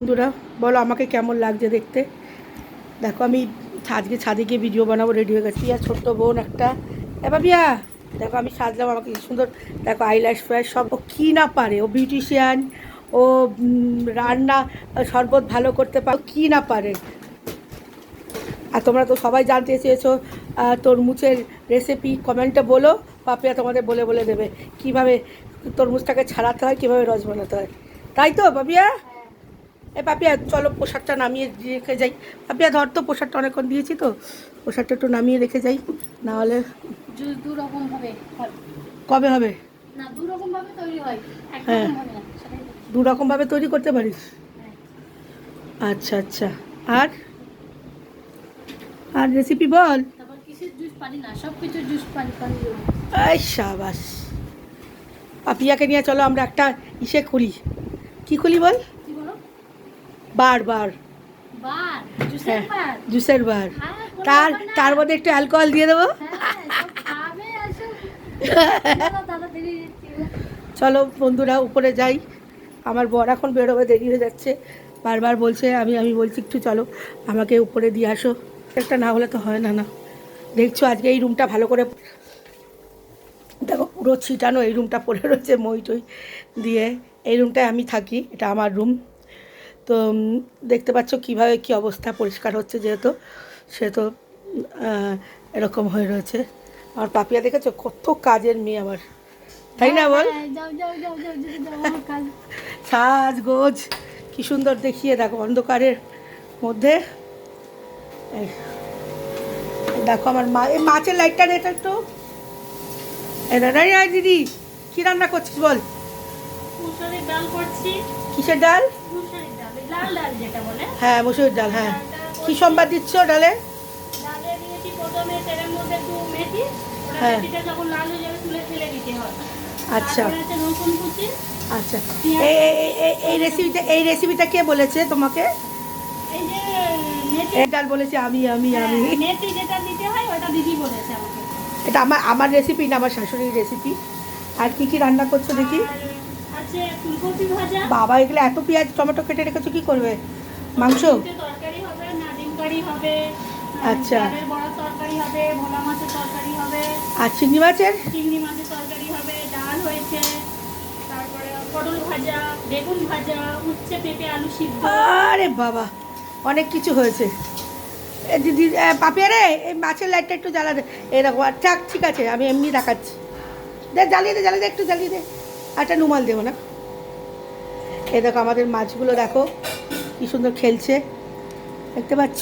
বন্ধুরা বলো আমাকে কেমন লাগছে দেখতে। দেখো আমি আজকে ছাদে গিয়ে ভিডিও বানাবো, রেডি হয়ে গেছি। আর ছোট্ট বোন একটা বিয়া, দেখো আমি সাজলাম, আমাকে কি সুন্দর। দেখো আইল্যাশ ফ্ল্যাশ সব ও কী না পারে, ও বিউটিশিয়ান, ও রান্না শরবত ভালো করতে পারে, কী না পারে। আর তোমরা তো সবাই জানতে চেয়েছো তরমুজের রেসিপি, কমেন্টে বলো, পাপিয়া তোমাদের বলে বলে দেবে কীভাবে তরমুজটাকে ছাড়াতে হয়, কীভাবে রস বানাতে হয়। তাই তো পাপিয়া? পাপিয়া চলো পোশাকটা নামিয়ে রেখে যাই। পাপিয়া ধর তো, পোশাকটা অনেকক্ষণ দিয়েছি তো, পোশাকটা একটু নামিয়ে রেখে যাই, না হলে জুস দু রকম ভাবে কবে হবে? না, দু রকম ভাবে তৈরি হয়, এক হ্যাঁ, রকম ভাবে না, দু রকমভাবে তৈরি করতে পারিস? আচ্ছা আচ্ছা। আর আর রেসিপি বল। তারপর কিসের জুস পানি না, সব কিছুর জুস পানি পানি। এই শাবাস। পাপিয়াকে নিয়ে চলো আমরা একটা ইসে খুলি। কি খুলি বল? কি বলো? বার বার বার, জুসের বার। জুসের বার। তার তার মধ্যে একটু অ্যালকোহল দিয়ে দেবো। খাবে আসো দাদা, দেরি চলো বন্ধুরা উপরে যাই, আমার বর এখন বেরোবে, দেরি হয়ে যাচ্ছে, বারবার বলছে। আমি বলছি একটু চলো আমাকে উপরে দিয়ে আসো, একটা না হলে তো হয় না। না দেখছো আজকে এই রুমটা ভালো করে দেখো, পুরো ছিটানো এই রুমটা পড়ে রয়েছে মই টই দিয়ে। এই রুমটায় আমি থাকি, এটা আমার রুম। তো দেখতে পাচ্ছ কীভাবে কী অবস্থা, পরিষ্কার হচ্ছে যেহেতু, সে তো এরকম হয়ে রয়েছে। আমার পাপিয়া দেখেছো কত কাজের মেয়ে আমার, তাই না বল? সাজগোজ কি সুন্দর দেখিয়ে দেখো অন্ধকারের মধ্যে। দেখো আমার মা, এই মাছের লাইটটা এটা একটু এই দিদি কি রান্না করছিস বল? মুসুরির ডাল করছি। কিসের ডাল? মুসুরির ডাল, লাল ডাল যেটা বলে। হ্যাঁ মুসুরির ডাল। হ্যাঁ, কি সম্বাদ দিচ্ছ ডালে? ডালে দিয়েছি প্রথমে তেলের মধ্যে একটু মেথি, ওটা হ্যাঁ, মেথিটা যখন লাল হয়ে যাবে তুলে ফেলে দিতে হয়। আচ্ছা তারপরে আছে রসুন কুচি। আচ্ছা। এই রেসিপিটা কে বলেছে তোমাকে? এই যে মেথি, এই ডাল বলেছে আমি। মেথি যেটা দিতে হয় ওটা দিদি বলেছে আমাকে। এটা আমার রেসিপি না, আমার শাশুড়ির রেসিপি। আর কি কি রান্না করছো দেখি? আর আছে ফুলকপি ভাজা। বাবা, এগুলো এত পেঁয়াজ টমেটো কেটে রেখেছো, কি করবে? মাংস? তরকারি হবে, নাডিম কারি হবে, আচ্ছা। ডালের বড়া তরকারি হবে, ভোলা মাছের তরকারি হবে, আর চিংড়ি মাছের? চিংড়ি মাছের তরকারি হবে, ডাল হয়েছে, তারপরে পটল ভাজা, বেগুন ভাজা, উচ্ছে পেঁপে আলু সিদ্ধ। আরে বাবা, অনেক কিছু হয়েছে। দিদি পাপিয়া রে, এই মাছের লাইটটা একটু জ্বালা দে। এরকম থাক, ঠিক আছে, আমি এমনি দেখাচ্ছি। জ্বালিয়ে দে একটু জ্বালিয়ে দে। একটা নুমাল দেবো না। এই দেখো আমাদের মাছগুলো, দেখো কি সুন্দর খেলছে, দেখতে পাচ্ছ?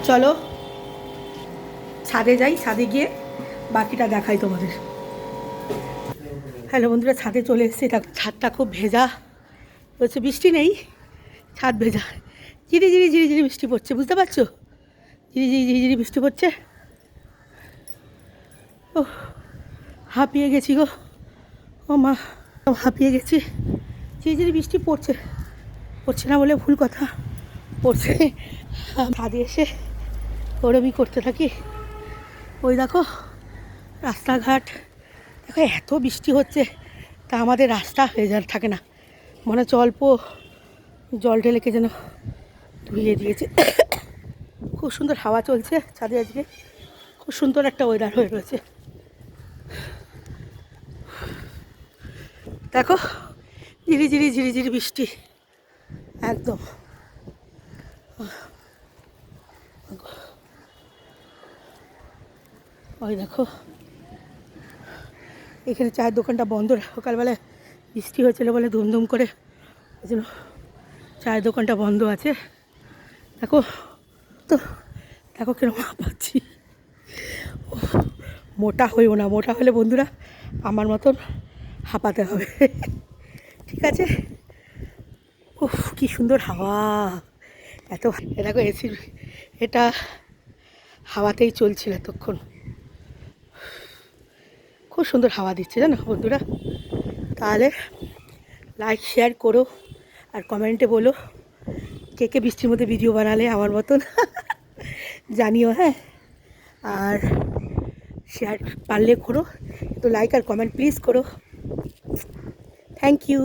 চলো ছাদে যাই, ছাদে গিয়ে বাকিটা দেখাই তোমাদের। হ্যালো বন্ধুরা, ছাদে চলে এসেছি। দেখো ছাদটা খুব ভেজা হচ্ছে, বৃষ্টি নেই, ছাদ ভেজা, ঝিরি বৃষ্টি পড়ছে, বুঝতে পারছো? ঝিরি বৃষ্টি পড়ছে। ও হাঁপিয়ে গেছি গো, ও মা, হাঁপিয়ে গেছি। ঝিরি বৃষ্টি পড়ছে না বলে ভুল কথা, পড়ছে। ছাদে এসে ওরমই করতে থাকি। ওই দেখো রাস্তাঘাট, দেখো এত বৃষ্টি হচ্ছে, তা আমাদের রাস্তা হয়ে থাকে না, মনে হচ্ছে অল্প জল ঢেলে কে যেন ধুইয়ে দিয়েছে। খুব সুন্দর হাওয়া চলছে ছাদে, আজকে খুব সুন্দর একটা ওয়েদার হয়ে রয়েছে। দেখো ঝিরি বৃষ্টি একদম। ওই দেখো এখানে চায়ের দোকানটা বন্ধ, সকালবেলায় বৃষ্টি হয়েছিল বলে ধুমধুম করে, ওই জন্য চায়ের দোকানটা বন্ধ আছে। দেখো তো, দেখো কিরকম পাচ্ছি। মোটা হইও না, মোটা হলে বন্ধুরা আমার মতন হাঁপাতে হবে, ঠিক আছে? উফ কি সুন্দর হাওয়া, এত দেখো এসির এটা হাওয়াতেই চলছিল এতক্ষণ, খুব সুন্দর হাওয়া দিচ্ছে জানো বন্ধুরা। তাহলে লাইক শেয়ার করো, আর কমেন্টে বলো কে কে বৃষ্টির মধ্যে ভিডিও বানালে আমার মতন, জানিও। হ্যাঁ, আর শেয়ার পারলে করো, তো লাইক আর কমেন্ট প্লিজ করো। Thank you.